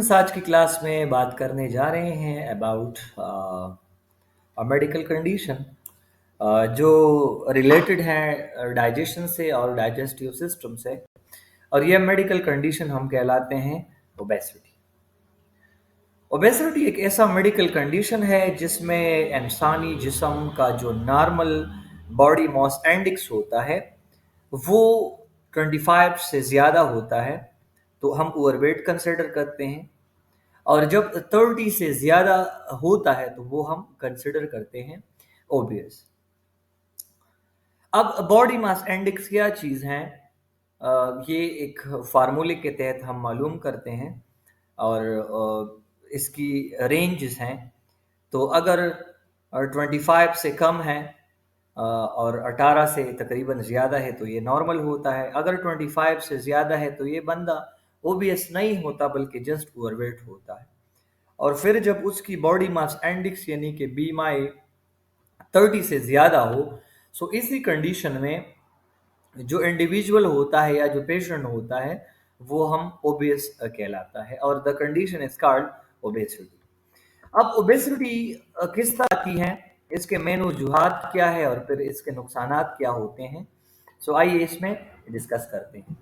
Students, आज की class में बात करने जा रहे हैं अबाउट मेडिकल कंडीशन जो रिलेटेड है डाइजेशन से और डाइजेस्टिव सिस्टम से। और ये मेडिकल कंडीशन हम कहलाते हैं ओबेसिटी। ओबेसिटी एक ऐसा मेडिकल कंडीशन है जिसमें इंसानी जिस्म का जो नॉर्मल बॉडी मास इंडेक्स होता है वो 25 से ज़्यादा होता है, तो हम ओवरवेट कंसिडर करते हैं। और जब 30 से ज़्यादा होता है तो वो हम कंसिडर करते हैं ओबियस। अब बॉडी मास इंडेक्स क्या चीज़ है, ये एक फार्मूले के तहत हम मालूम करते हैं और इसकी रेंजेस हैं। तो अगर 25 से कम है और 18 से तकरीबन ज़्यादा है तो ये नॉर्मल होता है। अगर 25 से ज़्यादा है तो ये बंदा ओबियस नहीं होता बल्कि जस्ट ओवरवेट होता है। और फिर जब उसकी बॉडी मास इंडेक्स यानी कि बीएमआई 30 से ज़्यादा हो, सो इसी कंडीशन में जो इंडिविजुअल होता है या जो पेशेंट होता है वो हम ओबेस कहलाता है और the condition is called obesity. अब ओबेसिटी किस तरह आती है, इसके मेन वजूहात क्या है और फिर इसके नुकसानात क्या होते हैं, सो आइए इसमें डिस्कस करते हैं।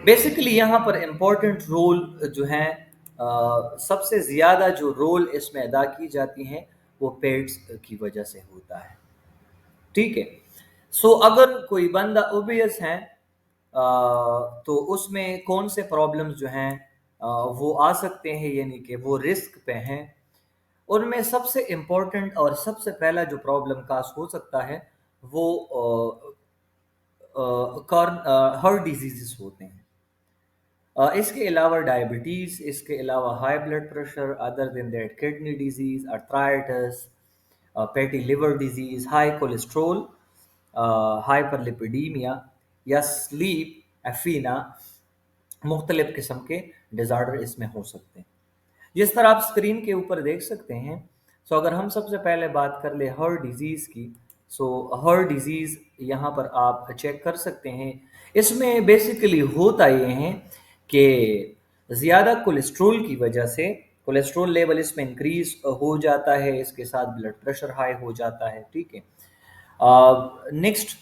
बेसिकली यहाँ पर इम्पोर्टेंट रोल जो है सबसे ज़्यादा जो रोल इसमें अदा की जाती हैं वो पेट्स की वजह से होता है। ठीक है, सो अगर कोई बंदा ओबियस है तो उसमें कौन से प्रॉब्लम्स जो हैं वो आ सकते हैं, यानी कि वो रिस्क पे हैं। उनमें सबसे इम्पोर्टेंट और सबसे पहला जो प्रॉब्लम काज हो सकता है वो हार्ट डिजीज़ होते हैं। इसके अलावा डायबिटीज़, इसके अलावा high blood pressure, other than that kidney disease, arthritis, fatty liver disease, high cholesterol, hyperlipidaemia या स्लीप एफीना, मुख्तलिफ किस्म के डिज़ार्डर इसमें हो सकते हैं। जिस तरह आप स्क्रीन के ऊपर देख सकते हैं, सो अगर हम सबसे पहले बात कर ले हार्ट डिजीज़ की, सो हार्ट डिजीज़ यहाँ पर आप चेक कर सकते हैं। इसमें बेसिकली होता ये है कि ज़्यादा कोलेस्ट्रोल की वजह से कोलेस्ट्रोल लेवल इसमें इंक्रीज हो जाता है, इसके साथ ब्लड प्रेशर हाई हो जाता है। ठीक है, next,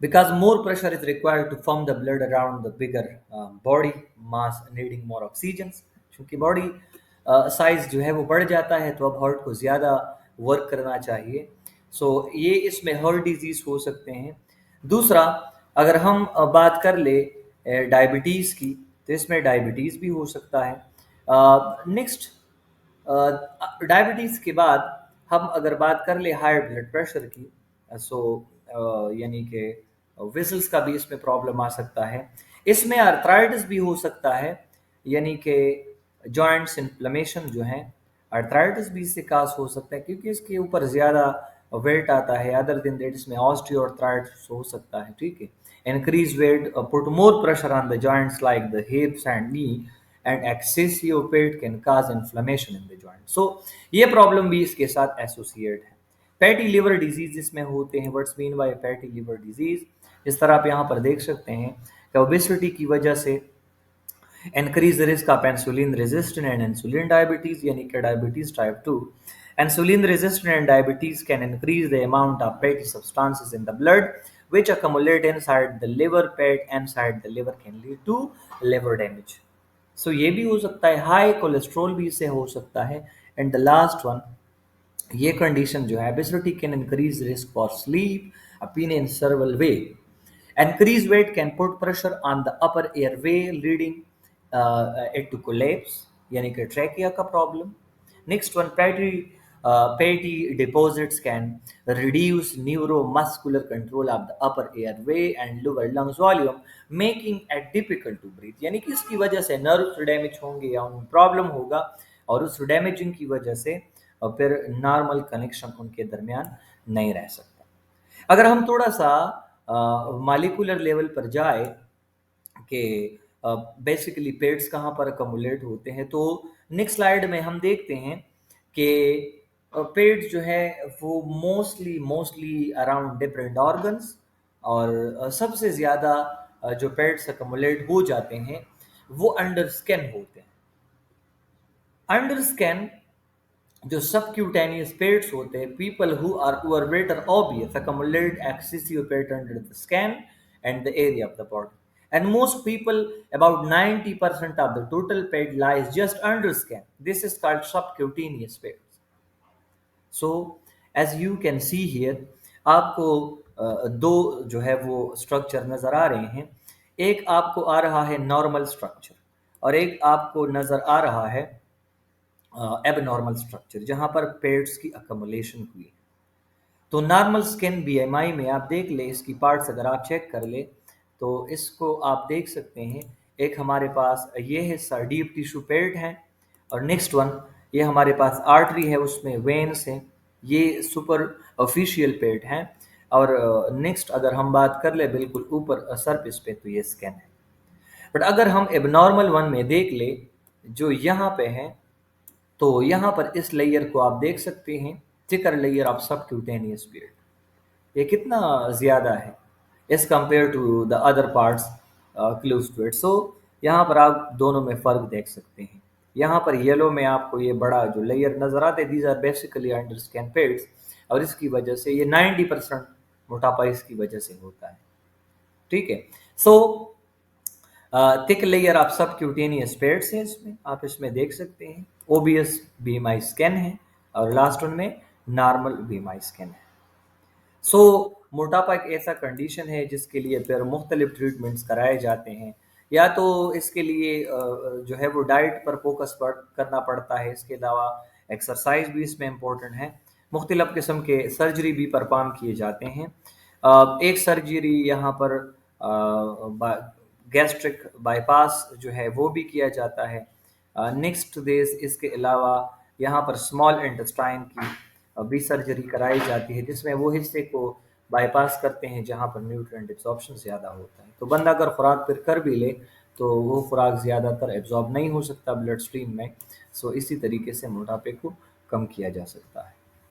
because more pressure is required to pump the blood around the bigger body mass needing more oxygen। क्योंकि बॉडी साइज जो है वो बढ़ जाता है तो अब हार्ट को ज़्यादा वर्क करना चाहिए। सो ये इसमें हार्ट डिजीज़ हो सकते हैं। दूसरा, अगर हम बात कर ले डायबिटीज़ की, तो इसमें डायबिटीज़ भी हो सकता है। नेक्स्ट, डायबिटीज़ के बाद हम अगर बात कर ले हाई ब्लड प्रेशर की, सो यानी कि वेसल्स का भी इसमें प्रॉब्लम आ सकता है। इसमें आर्थराइटिस भी हो सकता है, यानी कि जॉइंट्स इन्फ्लेमेशन जो है, आर्थराइटिस भी इससे काज हो सकता है क्योंकि इसके ऊपर ज़्यादा वेट आता है। अदर दिन दैट इसमें ऑस्टियोआर्थराइटिस हो सकता है। ठीक है, increase weight put more pressure on the joints like the हिप्स and knee and excessive weight can cause inflammation in the joint। so ये प्रॉब्लम भी इसके साथ एसोसिएट है। फैटी लिवर डिजीज इसमें होते हैं। What's mean by fatty liver disease, इस तरह आप यहाँ पर देख सकते हैं कि ओबेसिटी की वजह से increase risk of insulin resistant and insulin diabetes, यानी कि diabetes type 2। Insulin resistant and diabetes can increase the amount of fatty substances in the blood which accumulate inside the liver, fat inside the liver can lead to liver damage। सो ये भी हो सकता है। High cholesterol भी इससे हो सकता है। एंड द लास्ट वन, ये कंडीशन जो है obesity can increase risk for sleep apnea in several ways. Increase weight can put pressure on the upper airway leading it to collapse, यानी कि ट्रैकिया का problem. Next one, fatty deposits can reduce neuromuscular control of the upper airway and lower lungs volume, making it difficult to breathe। यानी कि इसकी वजह से nerve damage होंगे या उन प्रॉब्लम होगा और उस डैमेजिंग की वजह से फिर नॉर्मल कनेक्शन उनके दरमियान नहीं रह सकता। अगर हम थोड़ा सा मालिकुलर लेवल पर जाए कि बेसिकली पेट्स कहाँ पर अकोमुलेट होते हैं, तो नेक्स्ट स्लाइड में हम देखते हैं कि पेट जो है वो मोस्टली अराउंड डिफरेंट ऑर्गन्स, और सबसे ज़्यादा जो पेट्स अकोमुलेट हो जाते हैं वो अंडर स्किन होते हैं। अंडर स्किन जो सबक्यूटेनियस पेट्स होते हैं, people who are overweight or obese accumulate excessive fat under the skin and the area of the body. And most people, about 90% of the total fat lies just under skin. This is called subcutaneous fat. So as you can see here, आपको दो जो है वो structure नज़र आ रहे हैं। एक आपको आ रहा है नॉर्मल स्ट्रक्चर और एक आपको नज़र आ रहा है एबनॉर्मल स्ट्रक्चर, जहाँ पर पेट्स की अकमुलेशन हुई। तो नॉर्मल स्किन बीएमआई में आप देख ले, इसकी पार्ट्स अगर आप चेक कर ले तो इसको आप देख सकते हैं। एक हमारे पास ये हिस्सा डीप टिश्यू पेट है और नेक्स्ट वन ये हमारे पास आर्टरी है, उसमें वेन्स हैं, ये सुपर ऑफिशियल पेट है। और नेक्स्ट अगर हम बात कर ले बिल्कुल ऊपर सरफेस पे, तो ये स्किन है। बट अगर हम एबनॉर्मल वन में देख ले जो यहाँ पे है, तो यहाँ पर इस लेयर को आप देख सकते हैं, thicker layer of subcutaneous fat. ये कितना ज़्यादा है as compared to the other parts close to it. So यहाँ पर आप दोनों में फ़र्क देख सकते हैं। यहाँ पर येलो में आपको ये बड़ा जो लेयर नज़र आते हैं, these are basically under skin fats, और इसकी वजह से ये 90% मोटापा इसकी वजह से होता है। ठीक है। So thick layer of subcutaneous pets है, इसमें आप इसमें देख सकते हैं ओबियस बीएमआई स्किन है और लास्ट वन में नॉर्मल बीएमआई स्किन है। सो मोटापा एक ऐसा कंडीशन है जिसके लिए फिर मुख्तलिफ ट्रीटमेंट्स कराए जाते हैं। या तो इसके लिए जो है वो डाइट पर फोकस करना पड़ता है, इसके अलावा एक्सरसाइज भी इसमें इम्पोर्टेंट है। मुख्तलिफ किस्म के सर्जरी भी परफॉर्म किए जाते हैं। एक सर्जरी यहाँ पर गैस्ट्रिक बाईपास जो है वो भी किया जाता है। नेक्स्ट देश इसके अलावा यहाँ पर स्मॉल इंटेस्टाइन की भी सर्जरी कराई जाती है, जिसमें वो हिस्से को बाईपास करते हैं जहाँ पर न्यूट्रिएंट एब्जॉर्प्शन ज़्यादा होता है। तो बंदा अगर खुराक फिर कर भी ले तो वो खुराक ज़्यादातर एब्जॉर्ब नहीं हो सकता ब्लड स्ट्रीम में। सो इसी तरीके से मोटापे को कम किया जा सकता है।